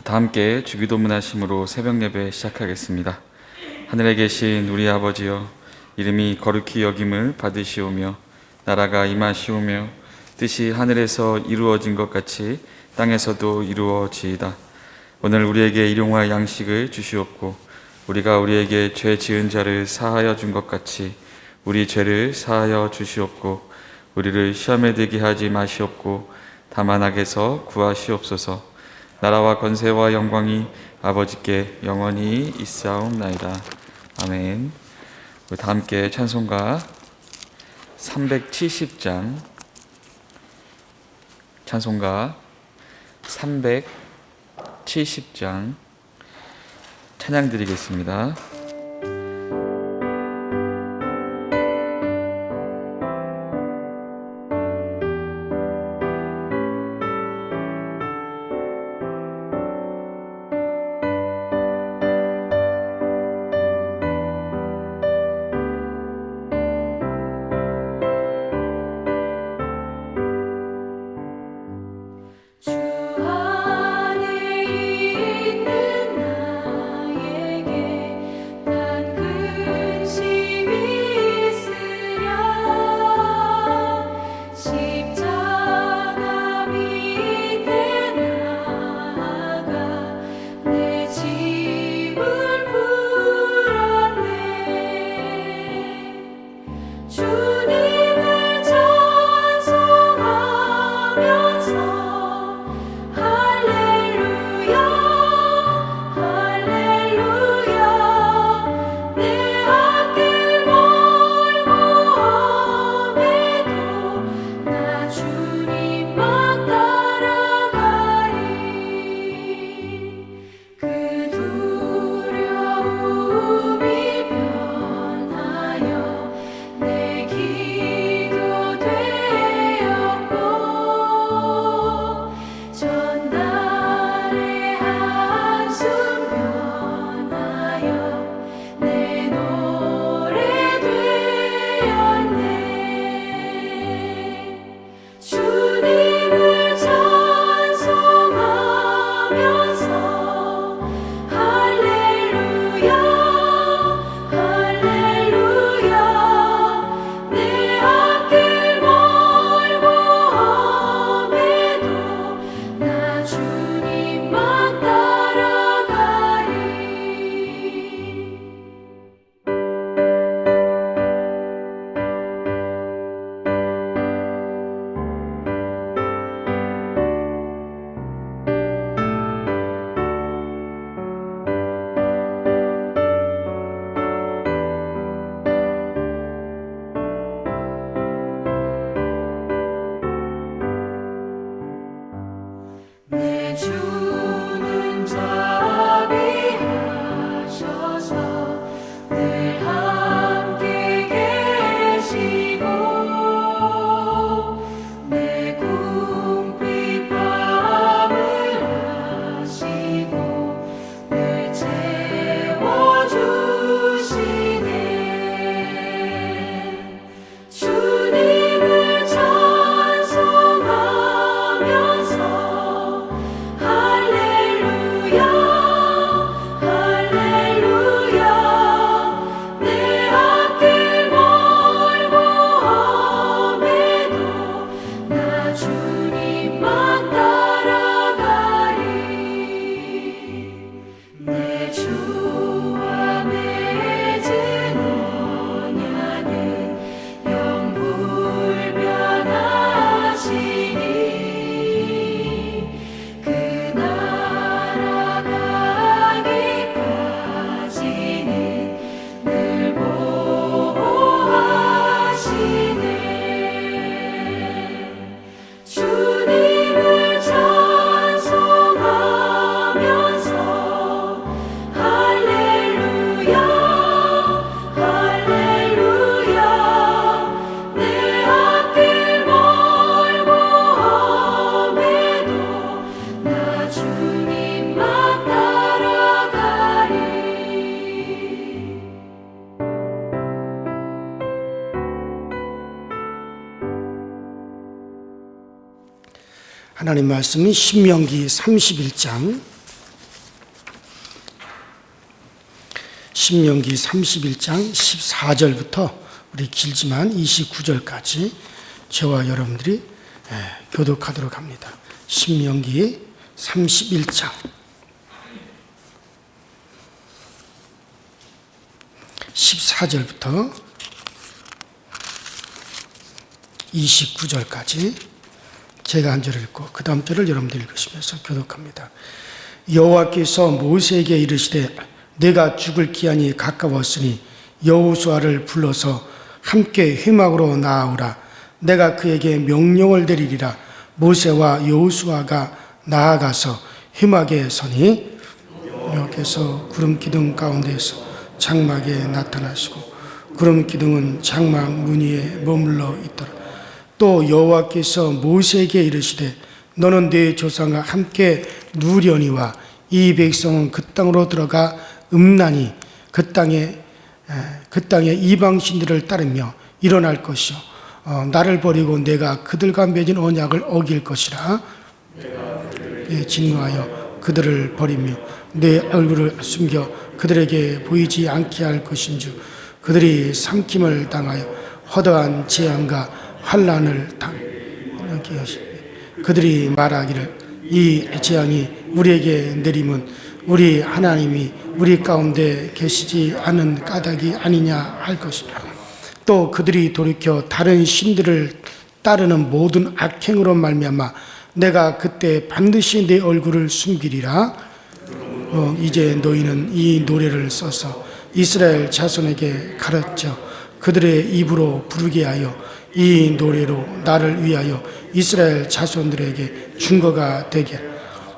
다 함께 주기도문 하심으로 새벽 예배 시작하겠습니다. 하늘에 계신 우리 아버지여, 이름이 거룩히 여김을 받으시오며 나라가 임하시오며 뜻이 하늘에서 이루어진 것 같이 땅에서도 이루어지이다. 오늘 우리에게 일용할 양식을 주시옵고 우리가 우리에게 죄 지은 자를 사하여 준 것 같이 우리 죄를 사하여 주시옵고 우리를 시험에 들게 하지 마시옵고 다만 악에서 구하시옵소서. 나라와 권세와 영광이 아버지께 영원히 있사옵나이다. 아멘. 우리 다 함께 찬송가 370장, 찬송가 370장 찬양 드리겠습니다. 하나님 말씀은 신명기 31장 신명기 31장 14절부터 우리 길지만 29절까지 저와 여러분들이 교독하도록 합니다. 신명기 31장 14절부터 29절까지 제가 한 절을 읽고 그 다음 절을 여러분들이 읽으시면서 교독합니다. 여호와께서 모세에게 이르시되 내가 죽을 기한이 가까웠으니 여호수아를 불러서 함께 회막으로 나아오라. 내가 그에게 명령을 내리리라. 모세와 여호수아가 나아가서 회막에 서니 여호와께서 구름 기둥 가운데에서 장막에 나타나시고 구름 기둥은 장막 문 위에 머물러 있더라. 또 여호와께서 모세에게 이르시되 너는 네 조상과 함께 누려니와 이 백성은 그 땅으로 들어가 음란히 그 땅에 이방 신들을 따르며 일어날 것이요 나를 버리고 내가 그들과 맺은 언약을 어길 것이라. 진노하여 그들을 버리며 내 얼굴을 숨겨 그들에게 보이지 않게 할 것인즉 그들이 삼킴을 당하여 허다한 재앙과 환난을 당하게 하시니 그들이 말하기를 이 재앙이 우리에게 내림은 우리 하나님이 우리 가운데 계시지 않은 까닭이 아니냐 할 것이라. 또 그들이 돌이켜 다른 신들을 따르는 모든 악행으로 말미암아 내가 그때 반드시 내 얼굴을 숨기리라. 이제 너희는 이 노래를 써서 이스라엘 자손에게 가르쳐 그들의 입으로 부르게 하여 이 노래로 나를 위하여 이스라엘 자손들에게 증거가 되게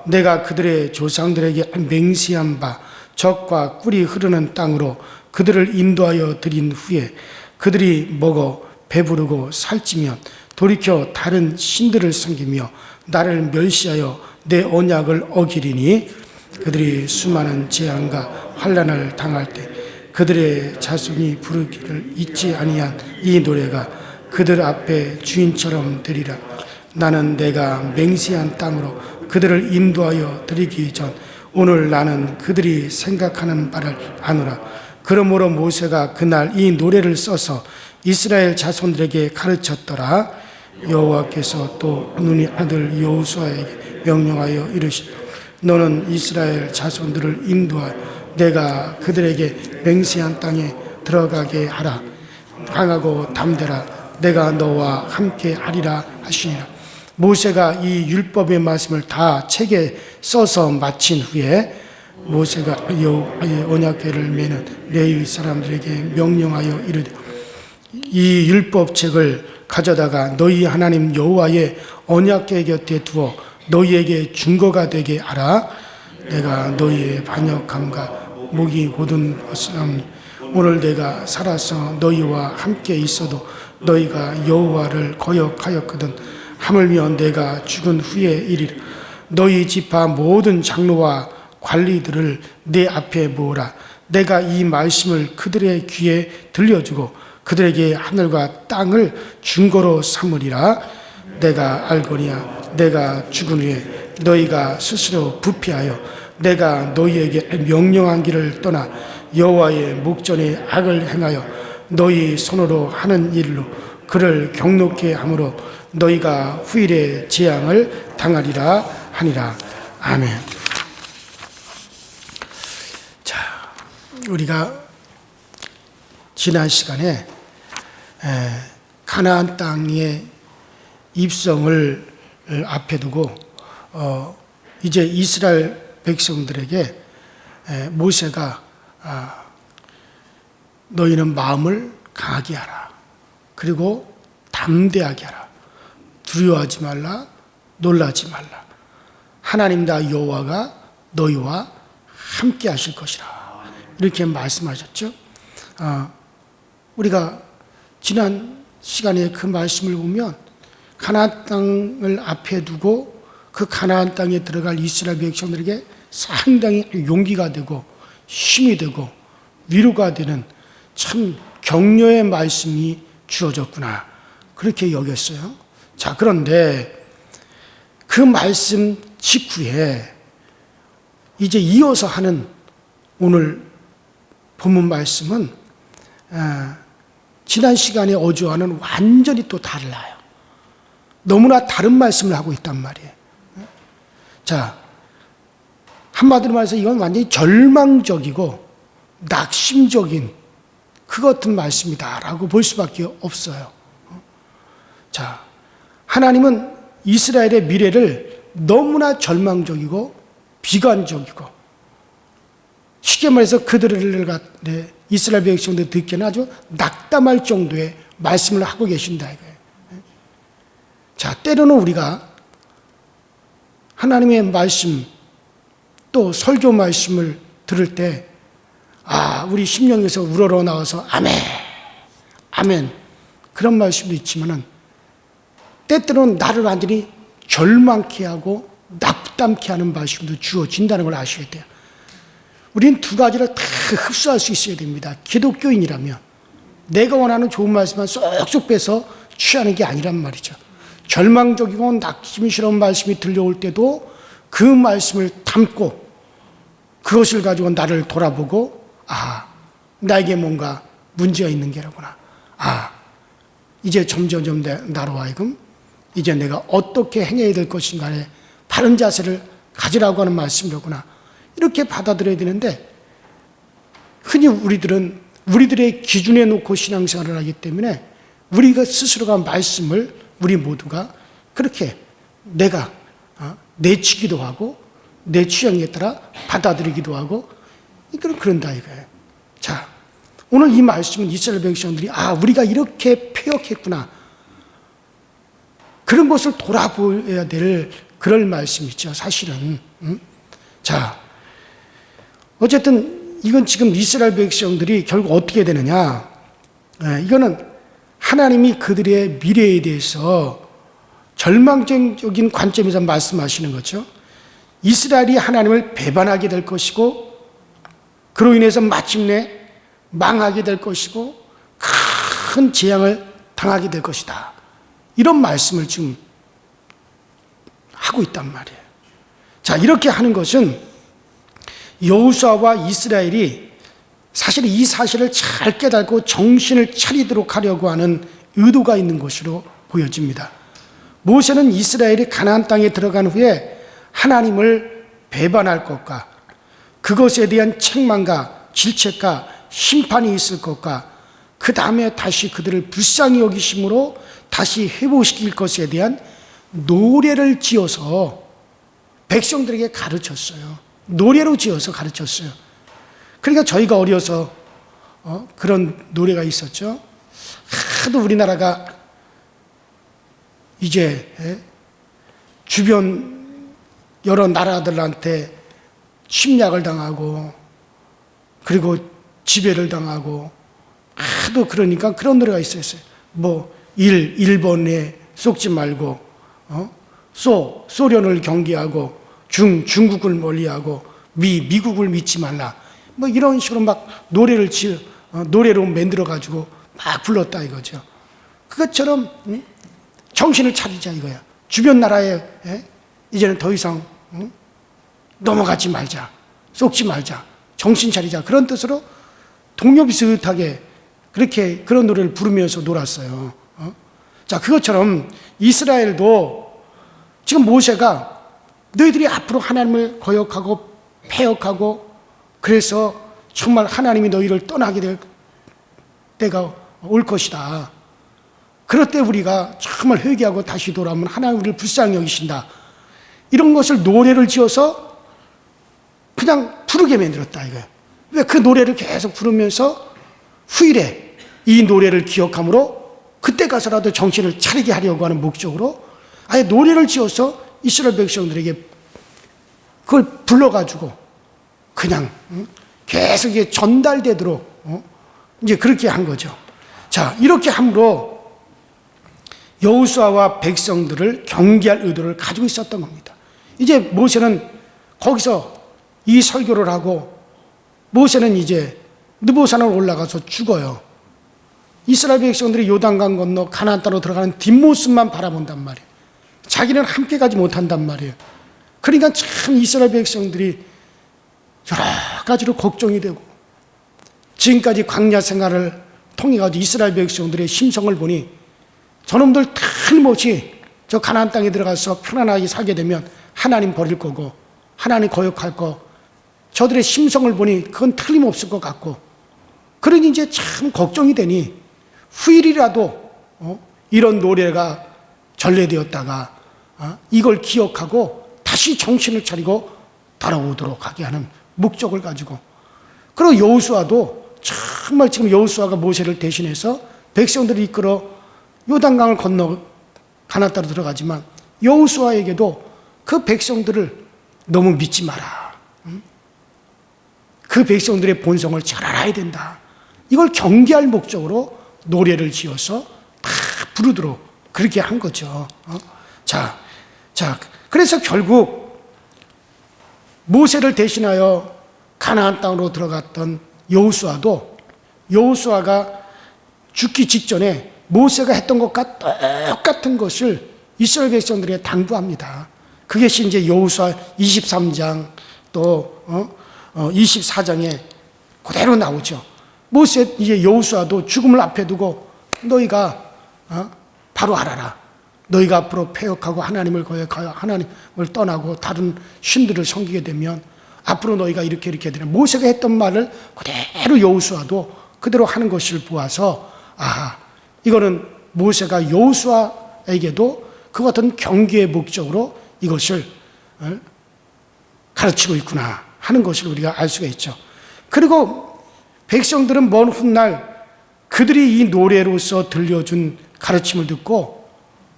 내가 그들의 조상들에게 맹세한 바 젖과 꿀이 흐르는 땅으로 그들을 인도하여 드린 후에 그들이 먹어 배부르고 살찌면 돌이켜 다른 신들을 섬기며 나를 멸시하여 내 언약을 어기리니 그들이 수많은 재앙과 환난을 당할 때 그들의 자손이 부르기를 잊지 아니한 이 노래가 그들 앞에 주인처럼 되리라. 나는 내가 맹세한 땅으로 그들을 인도하여 드리기 전 오늘 나는 그들이 생각하는 바를 아노라. 그러므로 모세가 그날 이 노래를 써서 이스라엘 자손들에게 가르쳤더라. 여호와께서 또 눈이 아들 여호수아에게 명령하여 이르시되 너는 이스라엘 자손들을 인도하여 내가 그들에게 맹세한 땅에 들어가게 하라. 강하고 담대라. 내가 너와 함께 하리라 하시니라. 모세가 이 율법의 말씀을 다 책에 써서 마친 후에 모세가 여호와의 언약궤를 메는 레위 사람들에게 명령하여 이르되 이 율법책을 가져다가 너희 하나님 여호와의 언약궤 곁에 두어 너희에게 증거가 되게 하라. 내가 너희의 반역함과 목이 곧은 것은 오늘 내가 살아서 너희와 함께 있어도 너희가 여호와를 거역하였거든. 하물며 내가 죽은 후에 이르라. 너희 지파 모든 장로와 관리들을 내 앞에 모으라. 내가 이 말씀을 그들의 귀에 들려주고 그들에게 하늘과 땅을 증거로 삼으리라. 내가 알거니와 내가 죽은 후에 너희가 스스로 부패하여 내가 너희에게 명령한 길을 떠나 여호와의 목전에 악을 행하여 너희 손으로 하는 일로 그를 경노케 함으로 너희가 후일에 재앙을 당하리라 하니라. 아멘. 자, 우리가 지난 시간에 가나안 땅의 입성을 앞에 두고 이제 이스라엘 백성들에게 모세가 너희는 마음을 강하게 하라. 그리고 담대하게 하라. 두려워하지 말라. 놀라지 말라. 하나님 나 여호와가 너희와 함께 하실 것이라. 이렇게 말씀하셨죠. 우리가 지난 시간에 그 말씀을 보면 가나안 땅을 앞에 두고 그 가나안 땅에 들어갈 이스라엘 백성들에게 상당히 용기가 되고 힘이 되고 위로가 되는 참 격려의 말씀이 주어졌구나. 그렇게 여겼어요. 자, 그런데 그 말씀 직후에 이제 이어서 하는 오늘 본문 말씀은 지난 시간에 어조와는 완전히 또 달라요. 너무나 다른 말씀을 하고 있단 말이에요. 자, 한마디로 말해서 이건 완전히 절망적이고 낙심적인 그 같은 말씀이다라고 볼 수밖에 없어요. 자, 하나님은 이스라엘의 미래를 너무나 절망적이고 비관적이고 쉽게 말해서 그들을 이스라엘 백성들 듣기에는 아주 낙담할 정도의 말씀을 하고 계신다 이거예요. 자, 때로는 우리가 하나님의 말씀 또 설교 말씀을 들을 때 우리 심령에서 우러러 나와서 아멘, 아멘 그런 말씀도 있지만은 때때로는 나를 완전히 절망케 하고 낙담케 하는 말씀도 주어진다는 걸 아셔야 돼요. 우리는 두 가지를 다 흡수할 수 있어야 됩니다. 기독교인이라면 내가 원하는 좋은 말씀만 쏙쏙 빼서 취하는 게 아니란 말이죠. 절망적이고 낙심스러운 말씀이 들려올 때도 그 말씀을 담고 그것을 가지고 나를 돌아보고 나에게 뭔가 문제가 있는 게라구나. 이제 점점점 나로 하여금 이제 내가 어떻게 행해야 될 것인가에 바른 자세를 가지라고 하는 말씀이로구나. 이렇게 받아들여야 되는데 흔히 우리들은 우리들의 기준에 놓고 신앙생활을 하기 때문에 우리가 스스로가 말씀을 우리 모두가 그렇게 내가 내치기도 하고 내 취향에 따라 받아들이기도 하고 그런다 이거예요. 자, 오늘 이 말씀은 이스라엘 백성들이 우리가 이렇게 패역했구나 그런 것을 돌아보아야 될 그럴 말씀이죠. 사실은. 자, 어쨌든 이건 지금 이스라엘 백성들이 결국 어떻게 되느냐. 이거는 하나님이 그들의 미래에 대해서 절망적인 관점에서 말씀하시는 거죠. 이스라엘이 하나님을 배반하게 될 것이고 그로 인해서 마침내 망하게 될 것이고 큰 재앙을 당하게 될 것이다. 이런 말씀을 지금 하고 있단 말이에요. 자, 이렇게 하는 것은 여호수아와 이스라엘이 사실 이 사실을 잘 깨닫고 정신을 차리도록 하려고 하는 의도가 있는 것으로 보여집니다. 모세는 이스라엘이 가나안 땅에 들어간 후에 하나님을 배반할 것과 그것에 대한 책망과 질책과 심판이 있을 것과 그 다음에 다시 그들을 불쌍히 여기심으로 다시 회복시킬 것에 대한 노래를 지어서 백성들에게 가르쳤어요. 노래로 지어서 가르쳤어요. 그러니까 저희가 어려서 그런 노래가 있었죠. 하도 우리나라가 이제 주변 여러 나라들한테 침략을 당하고 그리고 지배를 당하고 하도 그러니까 그런 노래가 있었어요. 일본에 속지 말고 소련을 경계하고 중국을 멀리하고 미국을 믿지 말라. 이런 식으로 막 노래로 만들어가지고 막 불렀다 이거죠. 그것처럼 정신을 차리자 이거야. 주변 나라에 이제는 더 이상 넘어가지 말자, 속지 말자, 정신 차리자 그런 뜻으로 동료 비슷하게 그렇게 그런 노래를 부르면서 놀았어요. 자, 그것처럼 이스라엘도 지금 모세가 너희들이 앞으로 하나님을 거역하고 패역하고 그래서 정말 하나님이 너희를 떠나게 될 때가 올 것이다. 그럴 때 우리가 정말 회개하고 다시 돌아오면 하나님 우리를 불쌍히 여기신다. 이런 것을 노래를 지어서 그냥 부르게 만들었다 이거예요. 왜 그 노래를 계속 부르면서 후일에 이 노래를 기억함으로 그때 가서라도 정신을 차리게 하려고 하는 목적으로 아예 노래를 지어서 이스라엘 백성들에게 그걸 불러가지고 그냥 계속 이게 전달되도록 이제 그렇게 한 거죠. 자, 이렇게 함으로 여호수아와 백성들을 경계할 의도를 가지고 있었던 겁니다. 이제 모세는 거기서 이 설교를 하고 모세는 이제 느보산을 올라가서 죽어요. 이스라엘 백성들이 요단강 건너 가나안 땅으로 들어가는 뒷모습만 바라본단 말이에요. 자기는 함께 가지 못한단 말이에요. 그러니까 참 이스라엘 백성들이 여러 가지로 걱정이 되고 지금까지 광야 생활을 통해 가지고 이스라엘 백성들의 심성을 보니 저놈들 틀림없이 저 가나안 땅에 들어가서 편안하게 살게 되면 하나님 버릴 거고 하나님 거역할 거, 저들의 심성을 보니 그건 틀림없을 것 같고, 그러니 이제 참 걱정이 되니 후일이라도 이런 노래가 전래되었다가 이걸 기억하고 다시 정신을 차리고 돌아오도록 하게 하는 목적을 가지고, 그리고 여호수아도 정말 지금 여호수아가 모세를 대신해서 백성들을 이끌어 요단강을 건너 가나안 땅으로 들어가지만 여호수아에게도 그 백성들을 너무 믿지 마라. 그 백성들의 본성을 잘 알아야 된다. 이걸 경계할 목적으로 노래를 지어서 다 부르도록 그렇게 한 거죠. 자, 그래서 결국 모세를 대신하여 가나안 땅으로 들어갔던 여호수아도, 여호수아가 죽기 직전에 모세가 했던 것과 똑같은 것을 이스라엘 백성들에게 당부합니다. 그것이 이제 여호수아 23장 또 24장에 그대로 나오죠. 모세, 이제 여호수아도 죽음을 앞에 두고 너희가 바로 알아라. 너희가 앞으로 패역하고 하나님을 거역하여 하나님을 떠나고 다른 신들을 섬기게 되면 앞으로 너희가 이렇게 되는, 모세가 했던 말을 그대로 여호수아도 그대로 하는 것을 보아서 이거는 모세가 여호수아에게도 그 같은 경계의 목적으로 이것을 가르치고 있구나 하는 것을 우리가 알 수가 있죠. 그리고 백성들은 먼 훗날 그들이 이 노래로서 들려준 가르침을 듣고,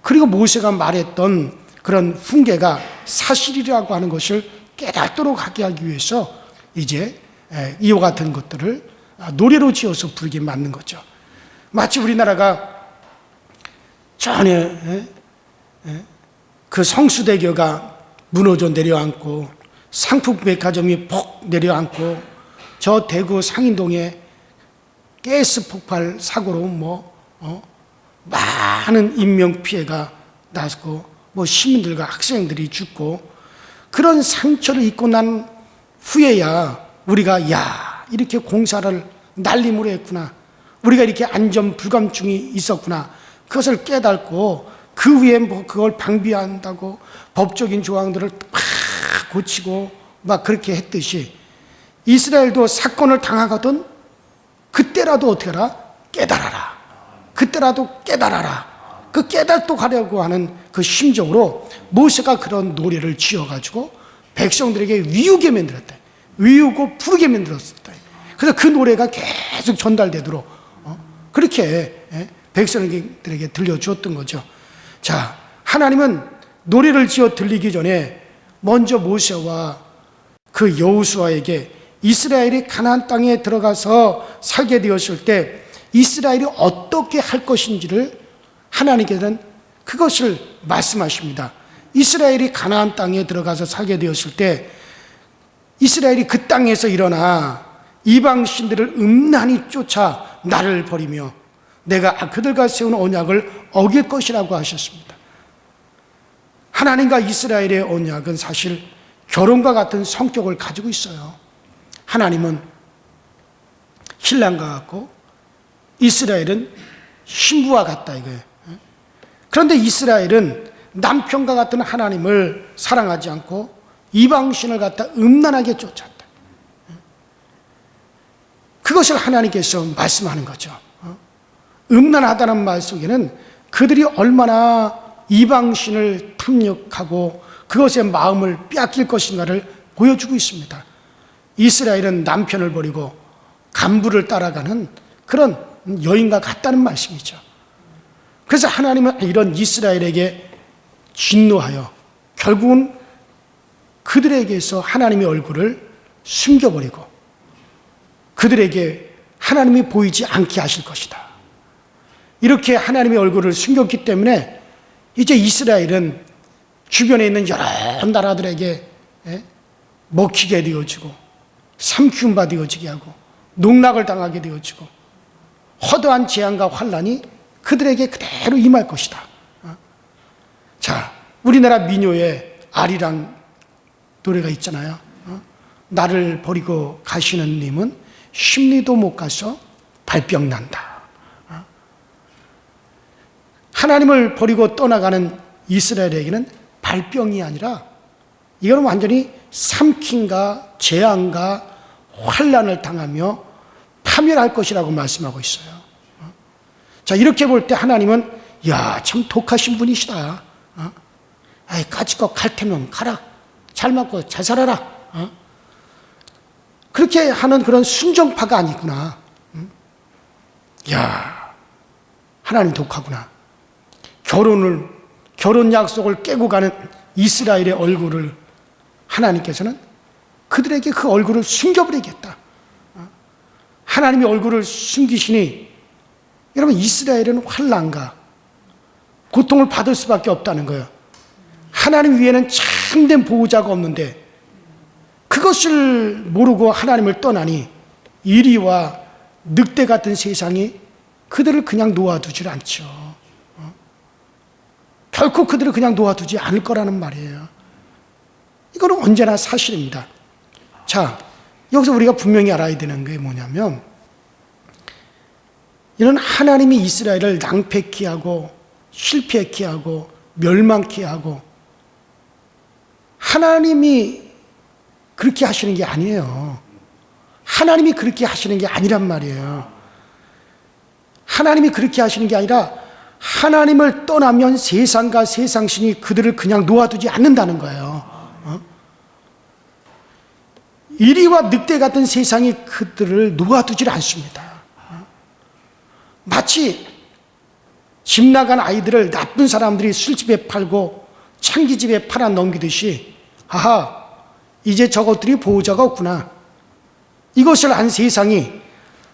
그리고 모세가 말했던 그런 훈계가 사실이라고 하는 것을 깨닫도록 하게 하기 위해서 이제 이와 같은 것들을 노래로 지어서 부르게 만든 거죠. 마치 우리나라가 전에 그 성수대교가 무너져 내려앉고 상품백화점이 폭 내려앉고 저 대구 상인동에 가스 폭발 사고로 많은 인명피해가 났고 시민들과 학생들이 죽고, 그런 상처를 입고 난 후에야 우리가 이렇게 공사를 날림으로 했구나, 우리가 이렇게 안전 불감증이 있었구나, 그것을 깨닫고 그 후에 그걸 방비한다고 법적인 조항들을 막 고치고 막 그렇게 했듯이, 이스라엘도 사건을 당하거든 그때라도 어떻게 하라? 깨달아라. 그때라도 깨달아라. 그 깨달도록 하려고 하는 그 심정으로 모세가 그런 노래를 지어가지고 백성들에게 위우게 만들었다. 위우고 부르게 만들었다. 그래서 그 노래가 계속 전달되도록 그렇게 백성들에게 들려주었던 거죠. 자, 하나님은 노래를 지어 들리기 전에 먼저 모세와 그 여호수아에게 이스라엘이 가나안 땅에 들어가서 살게 되었을 때 이스라엘이 어떻게 할 것인지를 하나님께서는 그것을 말씀하십니다. 이스라엘이 가나안 땅에 들어가서 살게 되었을 때 이스라엘이 그 땅에서 일어나 이방 신들을 음란히 쫓아 나를 버리며 내가 그들과 세운 언약을 어길 것이라고 하셨습니다. 하나님과 이스라엘의 언약은 사실 결혼과 같은 성격을 가지고 있어요. 하나님은 신랑과 같고 이스라엘은 신부와 같다 이거예요. 그런데 이스라엘은 남편과 같은 하나님을 사랑하지 않고 이방신을 갖다 음란하게 쫓았다. 그것을 하나님께서 말씀하는 거죠. 음란하다는 말 속에는 그들이 얼마나 이방신을 탐욕하고 그것의 마음을 빼앗길 것인가를 보여주고 있습니다. 이스라엘은 남편을 버리고 간부를 따라가는 그런 여인과 같다는 말씀이죠. 그래서 하나님은 이런 이스라엘에게 진노하여 결국은 그들에게서 하나님의 얼굴을 숨겨버리고 그들에게 하나님이 보이지 않게 하실 것이다. 이렇게 하나님의 얼굴을 숨겼기 때문에 이제 이스라엘은 주변에 있는 여러 나라들에게 먹히게 되어지고 삼키움바 되어지게 하고 농락을 당하게 되어지고 허다한 재앙과 환란이 그들에게 그대로 임할 것이다. 자, 우리나라 민요에 아리랑 노래가 있잖아요. 나를 버리고 가시는 님은 심리도 못 가서 발병 난다. 하나님을 버리고 떠나가는 이스라엘에게는 발병이 아니라 이거는 완전히 삼킴과 재앙과 환난을 당하며 파멸할 것이라고 말씀하고 있어요. 자, 이렇게 볼 때 하나님은 야, 참 독하신 분이시다. 아이, 까짓거 갈 테면 가라. 잘 먹고 잘 살아라. 그렇게 하는 그런 순종파가 아니구나. 야, 하나님 독하구나. 결혼 약속을 깨고 가는 이스라엘의 얼굴을 하나님께서는 그들에게 그 얼굴을 숨겨버리겠다. 하나님이 얼굴을 숨기시니 여러분, 이스라엘은 환난과 고통을 받을 수밖에 없다는 거예요. 하나님 위에는 참된 보호자가 없는데 그것을 모르고 하나님을 떠나니 이리와 늑대 같은 세상이 그들을 그냥 놓아두질 않죠. 결코 그들을 그냥 놓아두지 않을 거라는 말이에요. 이거는 언제나 사실입니다. 자, 여기서 우리가 분명히 알아야 되는 게 뭐냐면, 이런 하나님이 이스라엘을 낭패케 하고 실패케 하고 멸망케 하고, 하나님이 그렇게 하시는 게 아니에요. 하나님이 그렇게 하시는 게 아니란 말이에요. 하나님이 그렇게 하시는 게 아니라 하나님을 떠나면 세상과 세상신이 그들을 그냥 놓아두지 않는다는 거예요. 이리와 늑대 같은 세상이 그들을 놓아두질 않습니다. 마치 집 나간 아이들을 나쁜 사람들이 술집에 팔고 창기집에 팔아 넘기듯이, 하하, 이제 저것들이 보호자가 없구나. 이것을 안 세상이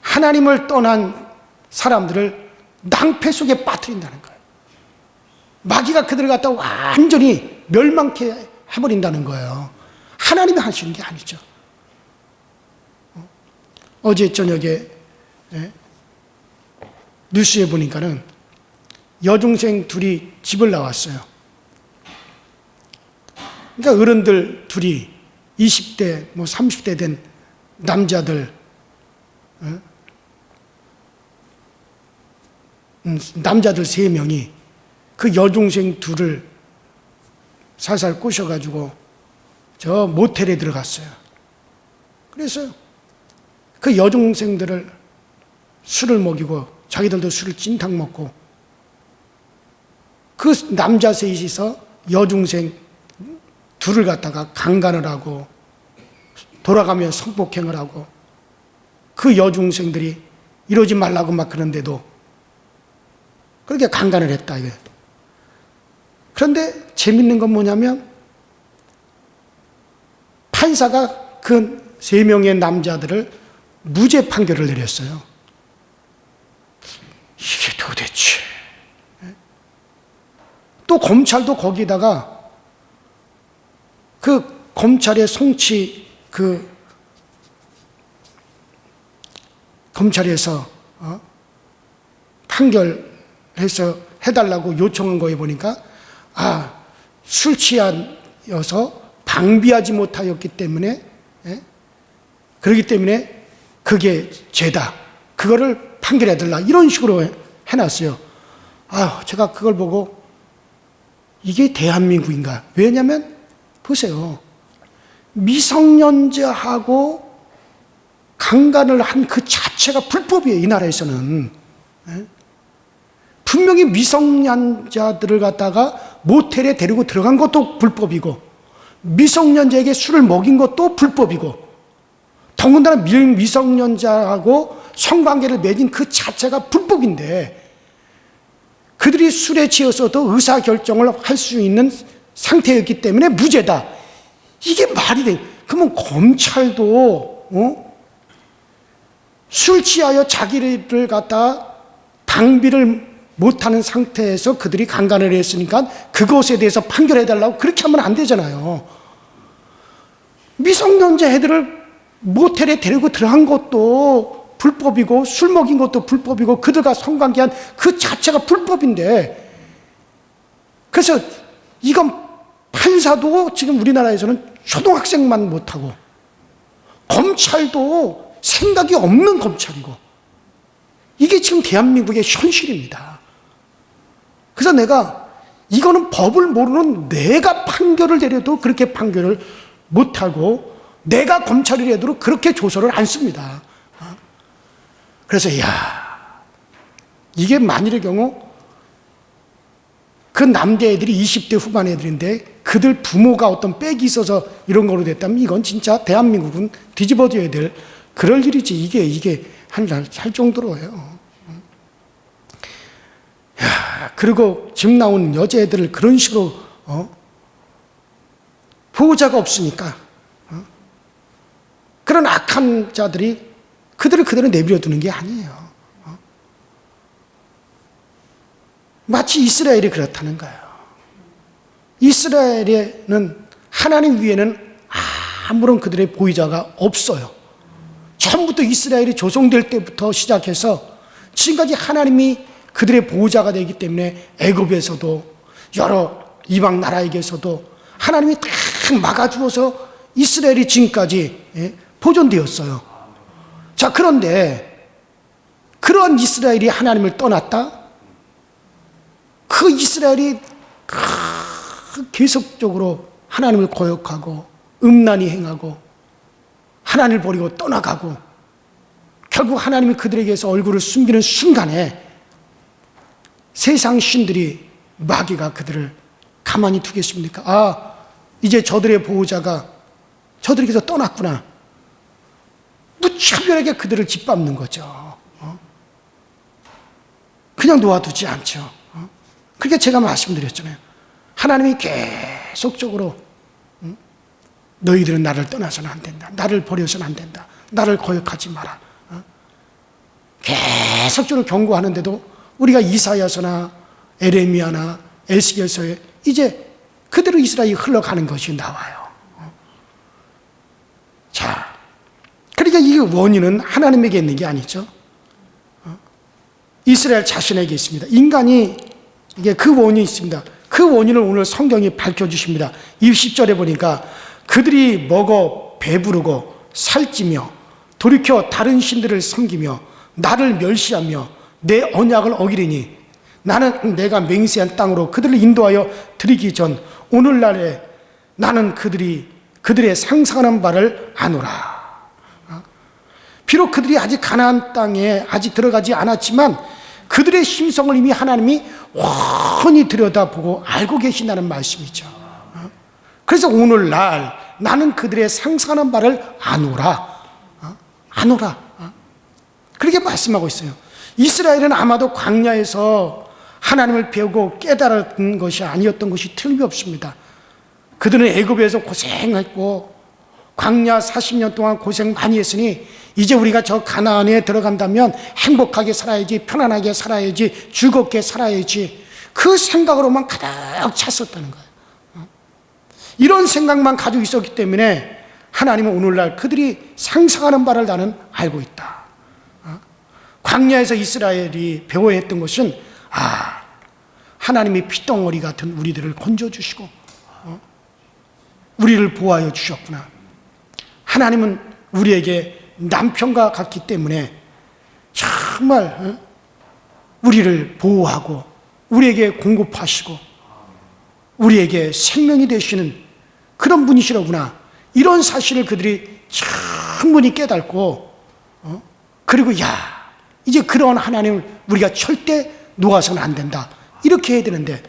하나님을 떠난 사람들을 낭패 속에 빠뜨린다는 거예요. 마귀가 그들을 갖다 완전히 멸망케 해버린다는 거예요. 하나님이 하시는 게 아니죠. 어제 저녁에 뉴스에 보니까는 여중생 둘이 집을 나왔어요. 그러니까 어른들 둘이 20대, 30대 된 남자들, 남자들 3명이 그 여중생 둘을 살살 꼬셔가지고 저 모텔에 들어갔어요. 그래서 그 여중생들을 술을 먹이고 자기들도 술을 찐탕 먹고, 그 남자 셋이서 여중생 둘을 갖다가 강간을 하고 돌아가며 성폭행을 하고, 그 여중생들이 이러지 말라고 막 그런데도 그렇게 강간을 했다, 이게. 그런데 재밌는 건 뭐냐면, 판사가 그 3명의 남자들을 무죄 판결을 내렸어요. 이게 도대체. 또 검찰도 거기다가 그 검찰의 송치, 그 검찰에서 판결해서 해달라고 요청한 거에 보니까, 술 취하여서 방비하지 못하였기 때문에, 그렇기 때문에 그게 죄다, 그거를 판결해달라, 이런 식으로 해놨어요. 제가 그걸 보고 이게 대한민국인가? 왜냐하면 보세요, 미성년자하고 강간을 한 그 자체가 불법이에요, 이 나라에서는. 분명히 미성년자들을 갖다가 모텔에 데리고 들어간 것도 불법이고, 미성년자에게 술을 먹인 것도 불법이고, 더군다나 미성년자하고 성관계를 맺은 그 자체가 불법인데, 그들이 술에 취해서도 의사결정을 할 수 있는 상태였기 때문에 무죄다. 이게 말이 돼. 그러면 검찰도 술 취하여 자기를 갖다 방비를 못하는 상태에서 그들이 강간을 했으니까 그것에 대해서 판결해달라고 그렇게 하면 안 되잖아요. 미성년자 애들을 모텔에 데리고 들어간 것도 불법이고, 술 먹인 것도 불법이고, 그들과 성관계한 그 자체가 불법인데, 그래서 이건 판사도 지금 우리나라에서는 초등학생만 못하고, 검찰도 생각이 없는 검찰이고, 이게 지금 대한민국의 현실입니다. 그래서 내가 이거는 법을 모르는 내가 판결을 내려도 그렇게 판결을 못하고, 내가 검찰이라도 그렇게 조서를 안 씁니다. 그래서 이게 만일의 경우 그 남자애들이 20대 후반 애들인데 그들 부모가 어떤 빽이 있어서 이런 거로 됐다면 이건 진짜 대한민국은 뒤집어져야 될 그럴 일이지. 이게 할 정도로예요. 그리고 지금 나온 여자애들을 그런 식으로 보호자가 없으니까 그런 악한 자들이 그들을 그대로 내버려 두는 게 아니에요. 마치 이스라엘이 그렇다는 거예요. 이스라엘에는 하나님 위에는 아무런 그들의 보호자가 없어요. 처음부터 이스라엘이 조성될 때부터 시작해서 지금까지 하나님이 그들의 보호자가 되기 때문에 애굽에서도 여러 이방 나라에게서도 하나님이 다 막아주어서 이스라엘이 지금까지 보존되었어요. 자, 그런데 그런 이스라엘이 하나님을 떠났다? 그 이스라엘이 계속적으로 하나님을 거역하고 음란히 행하고 하나님을 버리고 떠나가고 결국 하나님이 그들에게서 얼굴을 숨기는 순간에 세상 신들이 마귀가 그들을 가만히 두겠습니까? 이제 저들의 보호자가 저들에게서 떠났구나. 무차별하게 그들을 짓밟는 거죠. 그냥 놓아두지 않죠. 그렇게 제가 말씀드렸잖아요. 하나님이 계속적으로 너희들은 나를 떠나서는 안 된다. 나를 버려서는 안 된다. 나를 거역하지 마라. 계속적으로 경고하는데도 우리가 이사야서나 에레미야나 에스겔서에 이제 그대로 이스라엘이 흘러가는 것이 나와요. 자, 그러니까 이 원인은 하나님에게 있는 게 아니죠. 이스라엘 자신에게 있습니다. 인간이 이게 그 원인이 있습니다. 그 원인을 오늘 성경이 밝혀주십니다. 20절에 보니까 그들이 먹어 배부르고 살찌며 돌이켜 다른 신들을 섬기며 나를 멸시하며 내 언약을 어기리니 나는 내가 맹세한 땅으로 그들을 인도하여 드리기 전 오늘날에 나는 그들의 상상하는 바를 아노라. 비록 그들이 아직 가나안 땅에 아직 들어가지 않았지만 그들의 심성을 이미 하나님이 훤히 들여다보고 알고 계신다는 말씀이죠. 그래서 오늘날 나는 그들의 상상하는 바를 아노라. 아노라. 그렇게 말씀하고 있어요. 이스라엘은 아마도 광야에서 하나님을 배우고 깨달은 것이 아니었던 것이 틀림없습니다. 그들은 애굽에서 고생했고 광야 40년 동안 고생 많이 했으니 이제 우리가 저 가나안에 들어간다면 행복하게 살아야지, 편안하게 살아야지, 즐겁게 살아야지, 그 생각으로만 가득 찼었다는 거예요. 이런 생각만 가지고 있었기 때문에 하나님은 오늘날 그들이 상상하는 바를 나는 알고 있다. 광야에서 이스라엘이 배워야 했던 것은 하나님이 피덩어리 같은 우리들을 건져주시고 우리를 보호하여 주셨구나. 하나님은 우리에게 남편과 같기 때문에 정말 우리를 보호하고 우리에게 공급하시고 우리에게 생명이 되시는 그런 분이시로구나. 이런 사실을 그들이 충분히 깨닫고 그리고 이제 그런 하나님을 우리가 절대 놓아서는 안 된다. 이렇게 해야 되는데,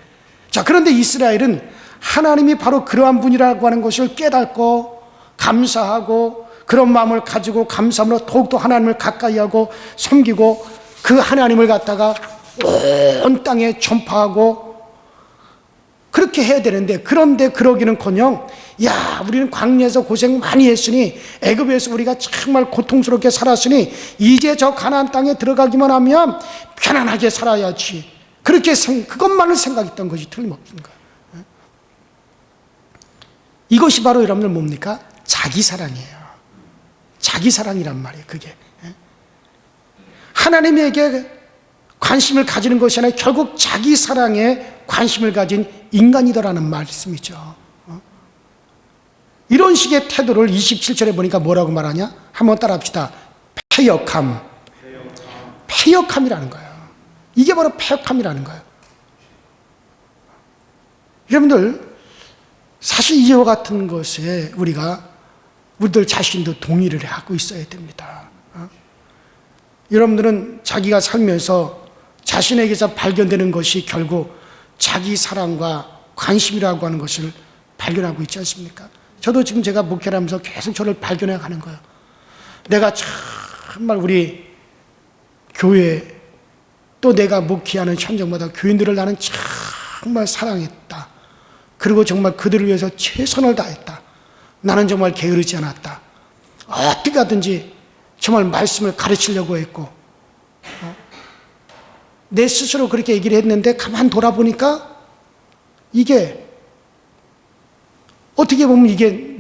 자, 그런데 이스라엘은 하나님이 바로 그러한 분이라고 하는 것을 깨닫고 감사하고 그런 마음을 가지고 감사함으로 더욱더 하나님을 가까이 하고 섬기고 그 하나님을 갖다가 온 땅에 전파하고 그렇게 해야 되는데, 그런데 그러기는커녕 우리는 광야에서 고생 많이 했으니 애굽에서 우리가 정말 고통스럽게 살았으니 이제 저 가나안 땅에 들어가기만 하면 편안하게 살아야지, 그렇게 그것만을 생각했던 것이 틀림없는 거예요. 이것이 바로 여러분들 뭡니까? 자기 사랑이에요. 자기 사랑이란 말이에요. 그게 하나님에게 관심을 가지는 것이 아니라 결국 자기 사랑에 관심을 가진 인간이더라는 말씀이죠. 이런 식의 태도를 27절에 보니까 뭐라고 말하냐? 한번 따라합시다. 패역함이라는 거예요. 이게 바로 패역함이라는 거예요. 여러분들, 사실 이와 같은 것에 우리들 자신도 동의를 하고 있어야 됩니다. 여러분들은 자기가 살면서 자신에게서 발견되는 것이 결국 자기 사랑과 관심이라고 하는 것을 발견하고 있지 않습니까? 저도 지금 제가 목회를 하면서 계속 저를 발견해 가는 거예요. 내가 정말 우리 교회, 또 내가 목회하는 현장마다 교인들을 나는 정말 사랑했다. 그리고 정말 그들을 위해서 최선을 다했다. 나는 정말 게으르지 않았다. 어떻게 하든지 정말 말씀을 가르치려고 했고, 내 스스로 그렇게 얘기를 했는데 가만 돌아보니까 이게 어떻게 보면 이게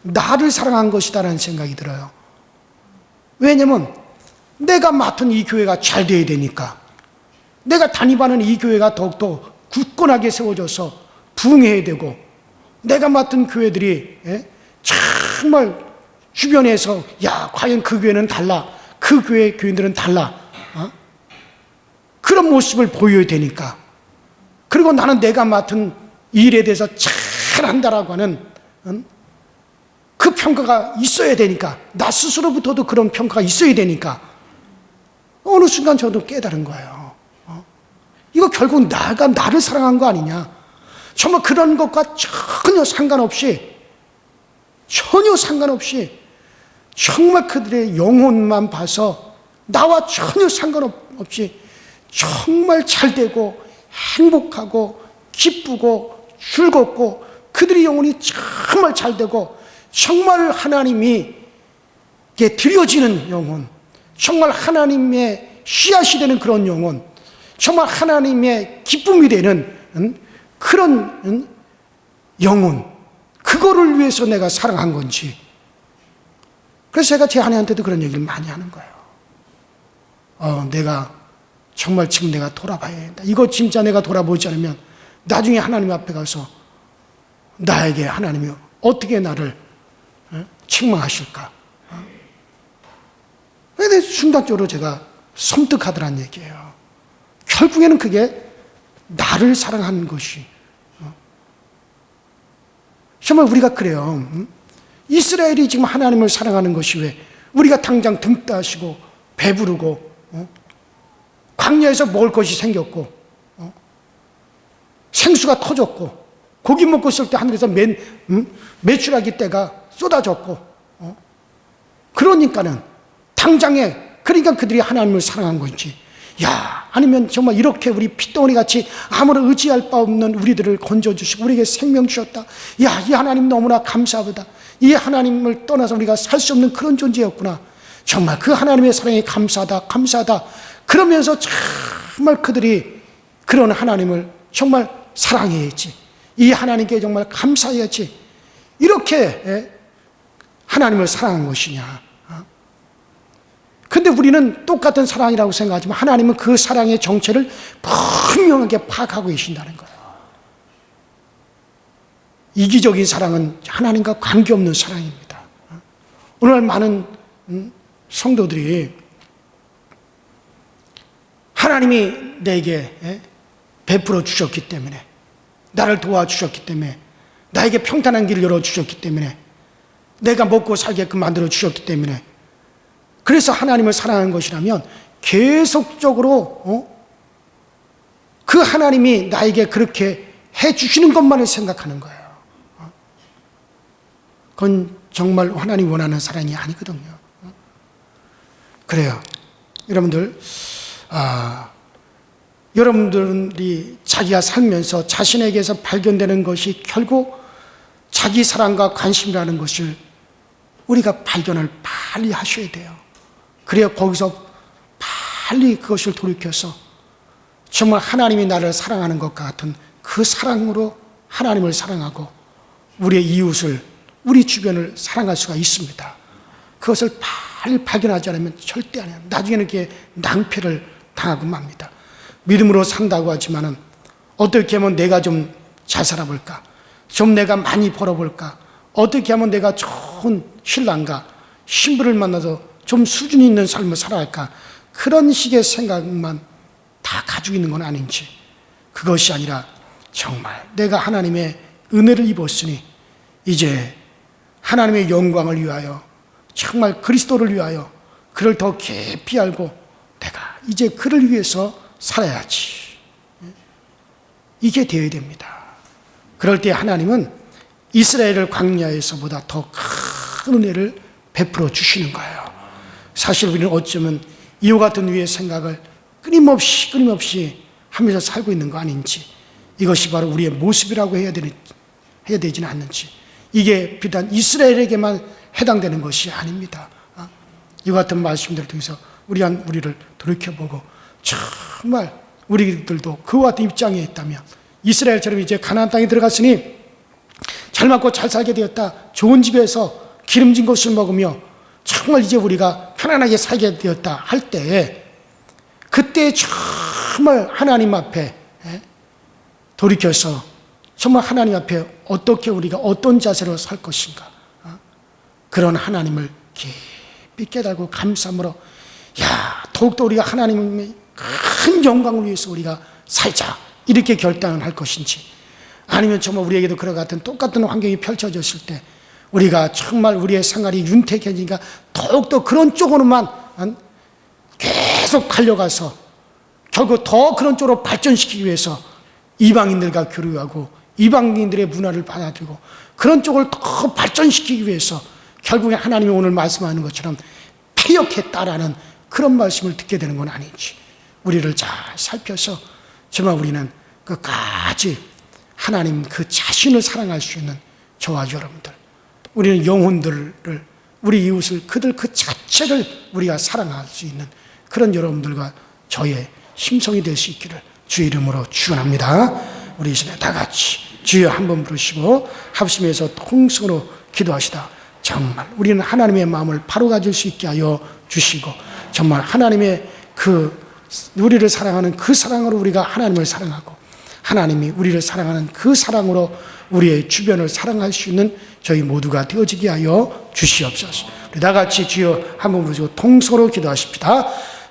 나를 사랑한 것이다라는 생각이 들어요. 왜냐면 내가 맡은 이 교회가 잘 돼야 되니까, 내가 담임하는 이 교회가 더욱더 굳건하게 세워져서 부흥해야 되고, 내가 맡은 교회들이 정말 주변에서 야, 과연 그 교회는 달라, 그 교회 교인들은 달라, 그런 모습을 보여야 되니까, 그리고 나는 내가 맡은 일에 대해서 잘한다라고 하는 그 평가가 있어야 되니까, 나 스스로부터도 그런 평가가 있어야 되니까 어느 순간 저도 깨달은 거예요. 이거 결국 나가 나를 사랑한 거 아니냐. 정말 그런 것과 전혀 상관없이 정말 그들의 영혼만 봐서 나와 전혀 상관없이 정말 잘되고 행복하고 기쁘고 즐겁고, 그들의 영혼이 정말 잘되고 정말 하나님이 드려지는 영혼, 정말 하나님의 씨앗이 되는 그런 영혼, 정말 하나님의 기쁨이 되는 그런 영혼, 그거를 위해서 내가 사랑한 건지. 그래서 제가 제 아내한테도 그런 얘기를 많이 하는 거예요. 내가 정말 지금 내가 돌아봐야 된다. 이거 진짜 내가 돌아보지 않으면 나중에 하나님 앞에 가서 나에게 하나님이 어떻게 나를 책망하실까. 근데 순간적으로 제가 섬뜩하더란 얘기예요. 결국에는 그게 나를 사랑하는 것이, 정말 우리가 그래요. 이스라엘이 지금 하나님을 사랑하는 것이 왜 우리가 당장 등 따시고 배부르고 광야에서 먹을 것이 생겼고 생수가 터졌고 고기 먹고 있을 때 하늘에서 메추라기 떼가 쏟아졌고, 그러니까는 당장에, 그러니까 그들이 하나님을 사랑한 건지, 야, 아니면 정말 이렇게 우리 핏덩어리 같이 아무런 의지할 바 없는 우리들을 건져주시고 우리에게 생명 주셨다. 야, 이 하나님 너무나 감사하다. 이 하나님을 떠나서 우리가 살 수 없는 그런 존재였구나. 정말 그 하나님의 사랑에 감사하다, 감사하다. 그러면서 정말 그들이 그런 하나님을 정말 사랑해야지. 이 하나님께 정말 감사해야지. 이렇게 하나님을 사랑한 것이냐. 근데 우리는 똑같은 사랑이라고 생각하지만 하나님은 그 사랑의 정체를 분명하게 파악하고 계신다는 거예요. 이기적인 사랑은 하나님과 관계없는 사랑입니다. 오늘 많은 성도들이 하나님이 내게 베풀어 주셨기 때문에, 나를 도와주셨기 때문에, 나에게 평탄한 길을 열어주셨기 때문에, 내가 먹고 살게끔 만들어 주셨기 때문에, 그래서 하나님을 사랑하는 것이라면 계속적으로 그 하나님이 나에게 그렇게 해주시는 것만을 생각하는 거예요. 그건 정말 하나님이 원하는 사랑이 아니거든요. 그래요. 여러분들, 여러분들이 자기가 살면서 자신에게서 발견되는 것이 결국 자기 사랑과 관심이라는 것을 우리가 발견을 빨리 하셔야 돼요. 그래야 거기서 빨리 그것을 돌이켜서 정말 하나님이 나를 사랑하는 것과 같은 그 사랑으로 하나님을 사랑하고 우리의 이웃을, 우리 주변을 사랑할 수가 있습니다. 그것을 빨리 발견하지 않으면 절대 안 해요. 나중에는 이렇게 낭패를 당하고 맙니다. 믿음으로 산다고 하지만은 어떻게 하면 내가 좀 잘 살아볼까? 좀 내가 많이 벌어볼까? 어떻게 하면 내가 좋은 신랑과 신부를 만나서 좀 수준 있는 삶을 살아갈까, 그런 식의 생각만 다 가지고 있는 건 아닌지, 그것이 아니라 정말 내가 하나님의 은혜를 입었으니 이제 하나님의 영광을 위하여, 정말 그리스도를 위하여 그를 더 깊이 알고 내가 이제 그를 위해서 살아야지, 이게 되어야 됩니다. 그럴 때 하나님은 이스라엘을 광야에서보다 더 큰 은혜를 베풀어 주시는 거예요. 사실 우리는 어쩌면 이와 같은 위의 생각을 끊임없이 하면서 살고 있는 거 아닌지, 이것이 바로 우리의 모습이라고 해야 되지는 않는지, 이게 비단 이스라엘에게만 해당되는 것이 아닙니다. 이와 같은 말씀들을 통해서 우리를 돌이켜보고 정말 우리들도 그와 같은 입장에 있다면, 이스라엘처럼 이제 가나안 땅에 들어갔으니 잘 먹고 잘 살게 되었다, 좋은 집에서 기름진 것을 먹으며 정말 이제 우리가 편안하게 살게 되었다 할 때에, 그때 정말 하나님 앞에 돌이켜서 정말 하나님 앞에 어떻게 우리가 어떤 자세로 살 것인가, 그런 하나님을 깊이 깨달고 감사함으로, 더욱더 우리가 하나님의 큰 영광을 위해서 우리가 살자, 이렇게 결단을 할 것인지, 아니면 정말 우리에게도 그와 같은 똑같은 환경이 펼쳐졌을 때 우리가 정말 우리의 생활이 윤택해지니까 더욱더 그런 쪽으로만 계속 달려가서 결국 더 그런 쪽으로 발전시키기 위해서 이방인들과 교류하고 이방인들의 문화를 받아들이고 그런 쪽을 더 발전시키기 위해서 결국에 하나님이 오늘 말씀하는 것처럼 패역했다라는 그런 말씀을 듣게 되는 건 아닌지, 우리를 잘 살펴서 정말 우리는 끝까지 하나님 그 자신을 사랑할 수 있는 저와 여러분들, 우리는 영혼들을, 우리 이웃을, 그들 그 자체를 우리가 사랑할 수 있는 그런 여러분들과 저의 심성이 될 수 있기를 주의 이름으로 축원합니다. 우리 이 시간에 다 같이 주여 한번 부르시고 합심해서 통성으로 기도하시다 정말 우리는 하나님의 마음을 바로 가질 수 있게 하여 주시고, 정말 하나님의 우리를 사랑하는 그 사랑으로 우리가 하나님을 사랑하고, 하나님이 우리를 사랑하는 그 사랑으로 우리의 주변을 사랑할 수 있는 저희 모두가 되어지게 하여 주시옵소서. 우리 다 같이 주여 한번 부르시고 통성으로 기도하십시다.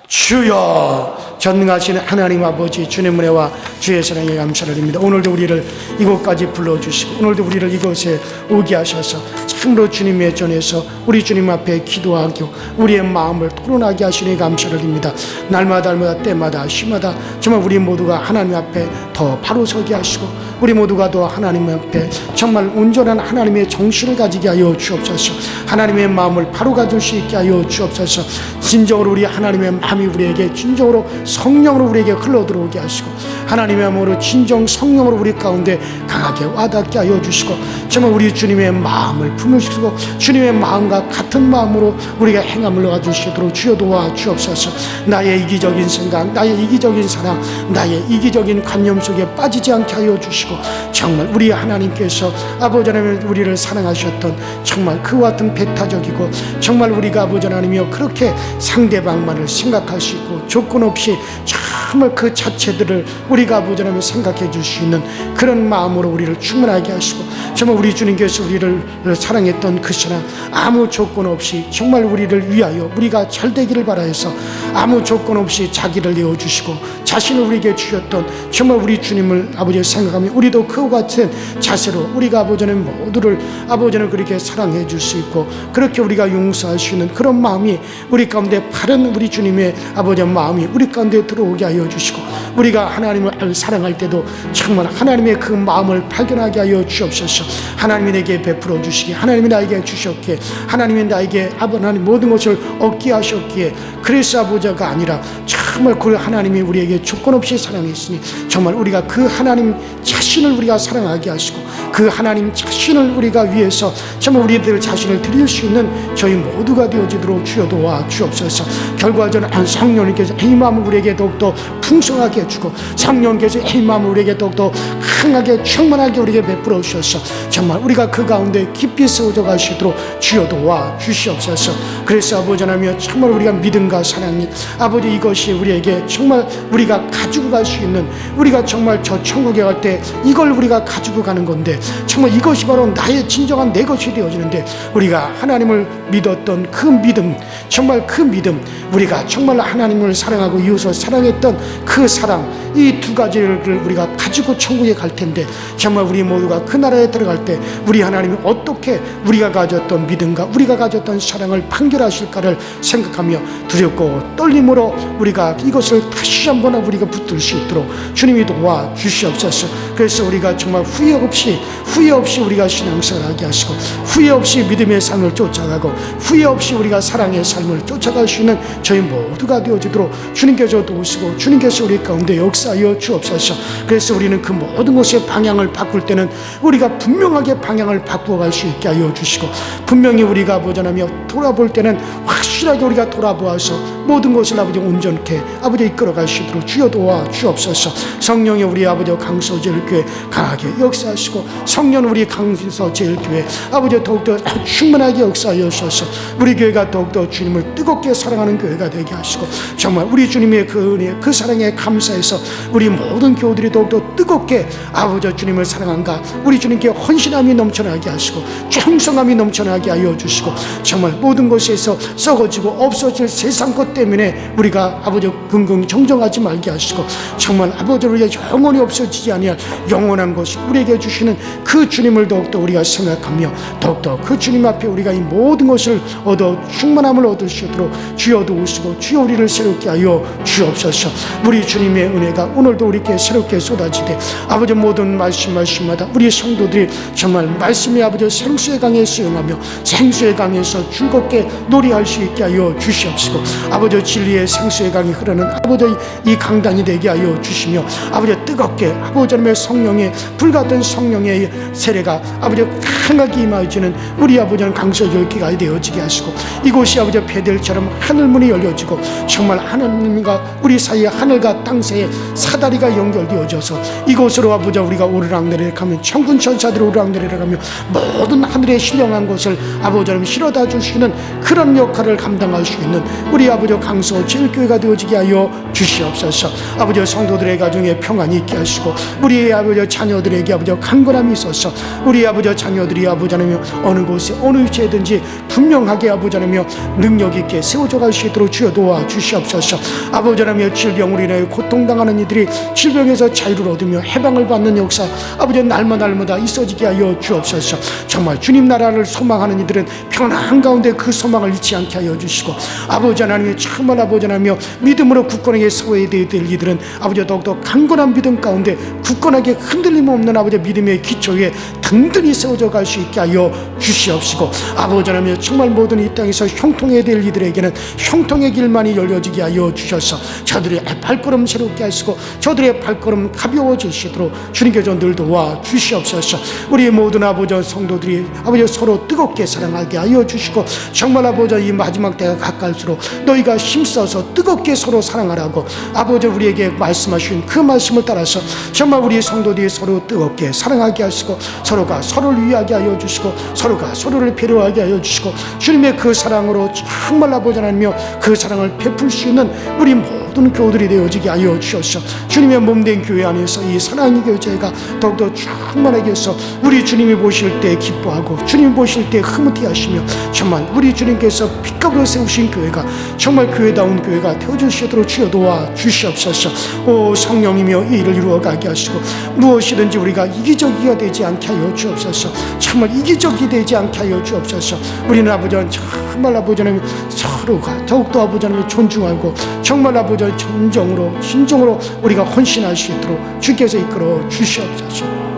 주여, 전능하신 하나님 아버지, 주님의 은혜와 주의 사랑에 감사를 드립니다. 오늘도 우리를 이곳까지 불러주시고 오늘도 우리를 이곳에 오게 하셔서 참으로 주님의 전에서 우리 주님 앞에 기도하고 우리의 마음을 토론하게 하시니 감사를 드립니다. 날마다 때마다 시마다 정말 우리 모두가 하나님 앞에 더 바로 서게 하시고, 우리 모두가 더 하나님 앞에 정말 온전한 하나님의 정신을 가지게 하여 주옵소서. 하나님의 마음을 바로 가질 수 있게 하여 주옵소서. 진정으로 우리 하나님의 마음이 우리에게 진정으로 성령으로 우리에게 흘러들어오게 하시고, 하나님의 마음으로 진정 성령으로 우리 가운데 강하게 와닿게 하여 주시고, 정말 우리 주님의 마음을 품으시고 주님의 마음과 같은 마음으로 우리가 행함을 놓아주시도록 주여 도와 주옵소서. 나의 이기적인 생각, 나의 이기적인 사랑, 나의 이기적인 관념 속에 빠지지 않게 하여 주시고, 정말 우리 하나님께서 아버지 하나님 우리를 사랑하셨던 정말 그와 같은 배타적이고, 정말 우리가 아버지 하나님이여 그렇게 상대방만을 생각할 수 있고 조건 없이 정말 그 자체들을 우리가 아버지 하나님 생각해 줄 수 있는 그런 마음으로 우리를 충만하게 하시고, 정말 우리 주님께서 우리를 사랑했던 그 사랑, 아무 조건 없이 정말 우리를 위하여 우리가 잘 되기를 바라해서 아무 조건 없이 자기를 내어주시고 자신을 우리에게 주셨던 정말 우리 주님을 아버지 생각하며 우리도 그와 같은 자세로 우리가 아버지는 모두를 아버지는 그렇게 사랑해 줄 수 있고 그렇게 우리가 용서할 수 있는 그런 마음이 우리 가운데 바른 우리 주님의 아버지의 마음이 우리 가운데 들어오게 하여 주시고, 우리가 하나님을 사랑할 때도 정말 하나님의 그 마음을 발견하게 하여 주옵소서. 하나님이 내게 베풀어 주시기에, 하나님이 나에게 주셨기에, 하나님이 나에게 하나님 모든 것을 얻게 하셨기에, 그래서 아버지가 아니라 정말 그 하나님이 우리에게 조건 없이 사랑했으니 정말 우리가 그 하나님 자신을 우리가 사랑하게 하시고 그 하나님 자신을 우리가 위해서 정말 우리들 자신을 드릴 수 있는 저희 모두가 되어지도록 주여 도와 주옵소서. 결과적으로 성령님께서 이 마음을 우리에게 더욱더 풍성하게 해주고, 성령께서 이 마음을 우리에게 더욱더 강하게 충만하게 우리에게 베풀어 주셔서 정말 우리가 그 가운데 깊이 세워져 가시도록 주여 도와 주시옵소서. 그래서 아버지 하나님 정말 우리가 믿음과 사랑이 아버지 이것이 우리에게 정말 우리가 가지고 갈 수 있는, 우리가 정말 저 천국에 갈 때 이걸 우리가 가지고 가는 건데 정말 이것이 바로 나의 진정한 내 것이 되어지는데, 우리가 하나님을 믿었던 그 믿음, 정말 그 믿음, 우리가 정말 하나님을 사랑하고 이웃을 사랑했던 그 사랑, 이 두 가지를 우리가 가지고 천국에 갈 텐데, 정말 우리 모두가 그 나라에 들어갈 때 우리 하나님이 어떻게 우리가 가졌던 믿음과 우리가 가졌던 사랑을 판결하실까를 생각하며 두렵고 떨림으로 우리가 이것을 다시 한번 우리가 붙들 수 있도록 주님이 도와 주시옵소서. 그래서 우리가 정말 후회 없이 우리가 신앙생활하게 하시고, 후회 없이 믿음의 삶을 쫓아가고, 후회 없이 우리가 사랑의 삶을 쫓아갈 수 있는 저희 모두가 되어지도록 주님께서 도우시고 주님께서 우리 가운데 역사하여 주옵소서. 그래서 우리는 그 모든 것의 방향을 바꿀 때는 우리가 분명하게 방향을 바꾸어 갈 수 있게 하여 주시고, 분명히 우리가 보전하며 돌아볼 때는 확실하게 우리가 돌아보아서 모든 것을 아버지 온전케 아버지 이끌어 가시도록 주여 도와 주옵소서. 성령이 우리 아버지 강서제일교회 강하게 역사하시고, 성령 우리 강서제일교회 아버지 더욱더 충만하게 역사하여 주셔서 우리 교회가 더욱더 주님을 뜨겁게 사랑하는 교회가 되게 하시고, 정말 우리 주님의 그 은혜, 그 사랑에 감사해서 우리 모든 교우들이 더욱더 뜨겁게 아버지 주님을 사랑한가, 우리 주님께 헌신함이 넘쳐나게 하시고 충성함이 넘쳐나게 하여 주시고, 정말 모든 것에서 썩어지고 없어질 세상 것 때문에 우리가 아버지 긍긍정정하지 말게 하시고, 정말 아버지 우리가 영원히 없어지지 아니할 영원한 것이 우리에게 주시는 그 주님을 더욱더 우리가 생각하며, 더욱더 그 주님 앞에 우리가 이 모든 것을 얻어 충만함을 얻을 수 있도록 주여 도우시고 주여 우리를 새롭게 하여 주옵소서. 우리 주님의 은혜가 오늘도 우리께 새롭게 쏟아지되, 아버지 모든 말씀마다 우리 성도들이 정말 말씀의 아버지 생수의 강에 수영하며 생수의 강에서 즐겁게 놀이할 수 있게 하여 주시옵시고, 아버지 진리의 생수의 강이 흐르는 아버지 이 강단이 되게 하여 주시며, 아버지 뜨겁게 아버지 하나님의 성령의 불같은 성령의 세례가 아버지 강하게 임하여지는 우리 아버지는 강서교회가 되어지게 하시고, 이곳이 아버지 베델처럼 하늘문이 열려지고, 정말 하나님과 우리 사이에 하늘과 땅 사이에 사다리가 연결되어져서 이곳으로 아버지 우리가 오르락내리락 하면 천군 천사들이 오르락내리락 하며 모든 하늘에 신령한 것을 아버지 하나님 실어다 주시는 그런 역할을 감당할 수 있는 우리 아버지 강서제일교회가 되어지게 하여 주시옵소서. 아버지 성도들의 가정에 평안이 있게 하시고, 우리 아버지 자녀들에게 아버지 강건함이 있어서 우리 아버지 자녀들이 아버지 하나님 어느 곳에 어느 위치에든지 분명하게 아버지 하나님 능력 있게 세워져 갈 수 있도록 주여 도와 주시옵소서. 아버지 하나님 질병으로 인하여 고통당하는 이들이 질병에서 자유를 얻으며 해방을 받는 역사 아버지 날마다 있어지게 하여 주옵소서. 정말 주님 나라를 소망하는 이들은 편안 가운데 그 소망을 잃지 않게 하여 주시고, 아버지 하나님의 정말 아버지 하나님 믿음으로 굳건하게 서야 될 이들은 아버지 더욱더 강건한 믿음 가운데 굳건하게 흔들림 없는 아버지 믿음의 기초에 든든히 세워져 갈 수 있게 하여 주시옵시고, 아버지 하나님 정말 모든 이 땅에서 형통해야 될 이들에게는 형통의 길만이 열려지게 하여 주셔서 저들의 발걸음 새롭게 하시고 저들의 발걸음 가벼워지시도록 주님께서 늘 도와 주시옵소서. 우리 모든 아버지 성도들이 아버지 서로 뜨겁게 사랑하게 하여 주시고, 정말 아버지 이 마지막 때가 가까울수록 너희가 힘써서 뜨겁게 서로 사랑하라고 아버지 우리에게 말씀하신 그 말씀을 따라서 정말 우리 성도들이 서로 뜨겁게 사랑하게 하시고, 서로가 서로를 위하게 하여 주시고 서로가 서로를 배려하게 하여 주시고, 주님의 그 사랑으로 정말 아버지 하나님이여 그 사랑을 베풀 수 있는 우리 모든 교우들이 되어지게 하여 주셔서 주님의 몸된 교회 안에서 이 사랑의 교제가 더욱더 충만하게 해서 우리 주님이 보실 때 기뻐하고 주님이 보실 때 흐뭇해 하시며, 정말 우리 주님께서 빛값으로 세우신 교회가 정말 교회다운 교회가 되어주시도록 주여 도와 주시옵소서. 오 성령이며 이 일을 이루어가게 하시고, 무엇이든지 우리가 이기적이가 되지 않게 하여 주옵소서. 정말 이기적이 되지 않게 하여 주옵소서. 우리는 아버지 정말 아버지 하나님 서로가 더욱더 아버지 하나님 존중하고 정말 아버지 진정으로 우리가 헌신할 수 있도록 주께서 이끌어 주시옵소서.